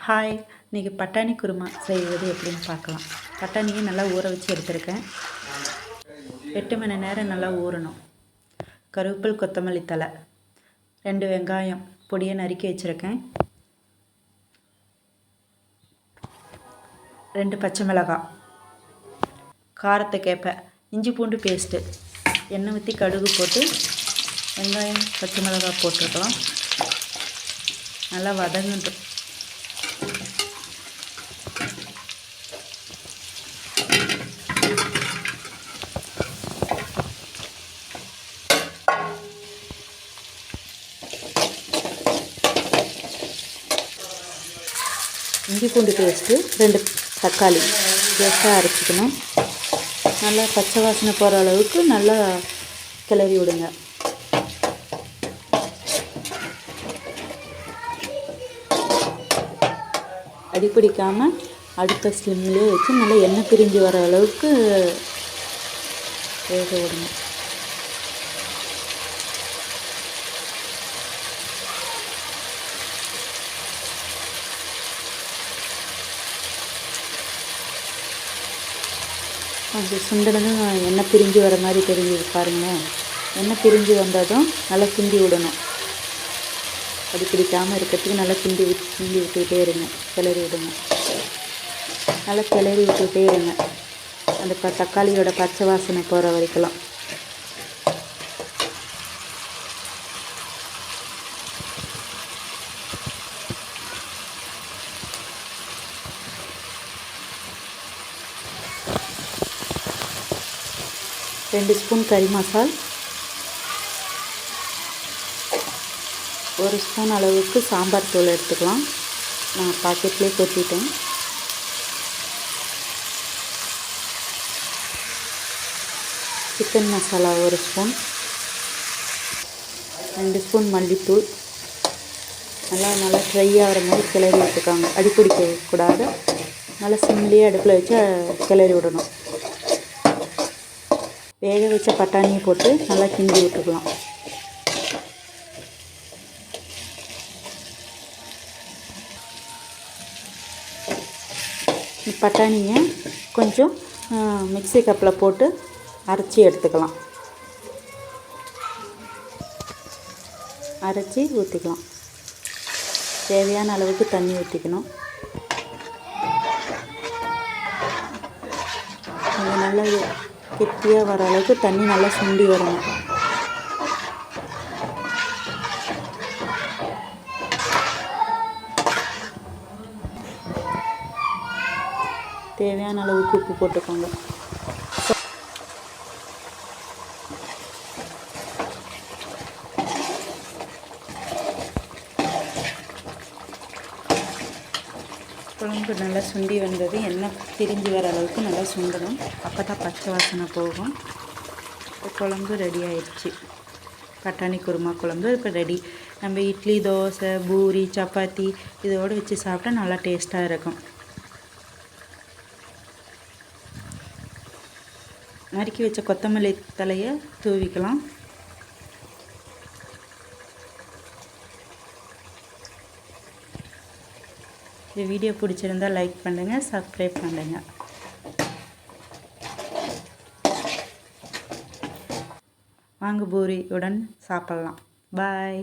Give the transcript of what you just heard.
Hi, இன்றைக்கி பட்டாணி குருமா செய்வது எப்படின்னு பார்க்கலாம். பட்டாணியை நல்லா ஊற வச்சு எடுத்துருக்கேன். 8 மணி நேரம் நல்லா ஊறணும். கருவேப்பில், கொத்தமல்லி தழை, 2 வெங்காயம் பொடியை நறுக்கி வச்சுருக்கேன், 2 பச்சை மிளகாய், காரத்துக்கேற்ப இஞ்சி பூண்டு பேஸ்ட்டு, எண்ணெய் ஊற்றி கடுகு போட்டு வெங்காயம் பச்சை மிளகாய் போட்டுருக்கலாம். நல்லா வதங்கட்டும். இஞ்சி பூண்டு பேஸ்ட்டு, 2 தக்காளி பேஸ்ட்டாக அரைச்சிக்கணும். நல்லா பச்சை வாசனை போகிற அளவுக்கு நல்லா கிளறி விடுங்க. அடிப்பிடிக்காமல் அடுத்த ஸ்லிம்லேயே வச்சு நல்லா எண்ணெய் பிரிஞ்சு வர அளவுக்கு வேக விடுங்க. கொஞ்சம் சுண்டனதும் எண்ணெய் பிரிஞ்சு வர மாதிரி தெரிஞ்சது பாருங்களேன். எண்ணெய் பிரிஞ்சு வந்ததும் நல்லா கிண்டி விடணும். அது பிடிக்காமல் இருக்கிறதுக்கு நல்லா கிண்டி விட்டுக்கிட்டே இருங்க. கிளறி விடுங்க. நல்லா கிளறி விட்டுக்கிட்டே இருங்க. அந்த தக்காளியோட பச்சை வாசனை போகிற வரைக்கும். ரெண்டு ஸ்பூன் கறி மசால், 1 ஸ்பூன் அளவுக்கு சாம்பார் தூள் எடுத்துக்கலாம். நான் பாக்கெட்லேயே கொட்டிட்டேன். சிக்கன் மசாலா 1 ஸ்பூன், 2 ஸ்பூன் மல்லித்தூள். நல்லா ட்ரை ஆகிற மாதிரி கிளறி விட்டுக்காங்க. அடிப்பிடிக்கக்கூடாது. நல்லா சிம்லேயே அடுப்பில் வச்சு கிளறி விடணும். வேக வச்ச பட்டாணியை போட்டு நல்லா கிண்டி விட்டுக்கலாம். பட்டாணியை கொஞ்சம் மிக்ஸி கப்பில் போட்டு அரைச்சி எடுத்துக்கலாம். அரைச்சி ஊற்றிக்கலாம். தேவையான அளவுக்கு தண்ணி ஊற்றிக்கணும். கொஞ்சம் நல்லா கெட்டியாக வர அளவுக்கு தண்ணி நல்லா சுண்டி வரணும். தேவையான அளவுக்கு உப்பு போட்டுக்கோங்க. குழம்பு நல்லா சுண்டி வந்தது. எண்ணெய் பிரிஞ்சு வர அளவுக்கு நல்லா சுண்டணும். அப்போ தான் பச்சை வாசனை போகும். குழம்பு ரெடி ஆயிடுச்சு. பட்டாணி குருமா குழம்பு இப்போ ரெடி. நம்ம இட்லி, தோசை, பூரி, சப்பாத்தி இதோடு வச்சு சாப்பிட்டா நல்லா டேஸ்ட்டாக இருக்கும். நறுக்கி வச்ச கொத்தமல்லி தழையை தூவிக்கலாம். இந்த வீடியோ பிடிச்சிருந்தால் லைக் பண்ணுங்கள், சப்ஸ்கிரைப் பண்ணுங்கள். வாங்க பூரியுடன் சாப்பிட்லாம். பாய்.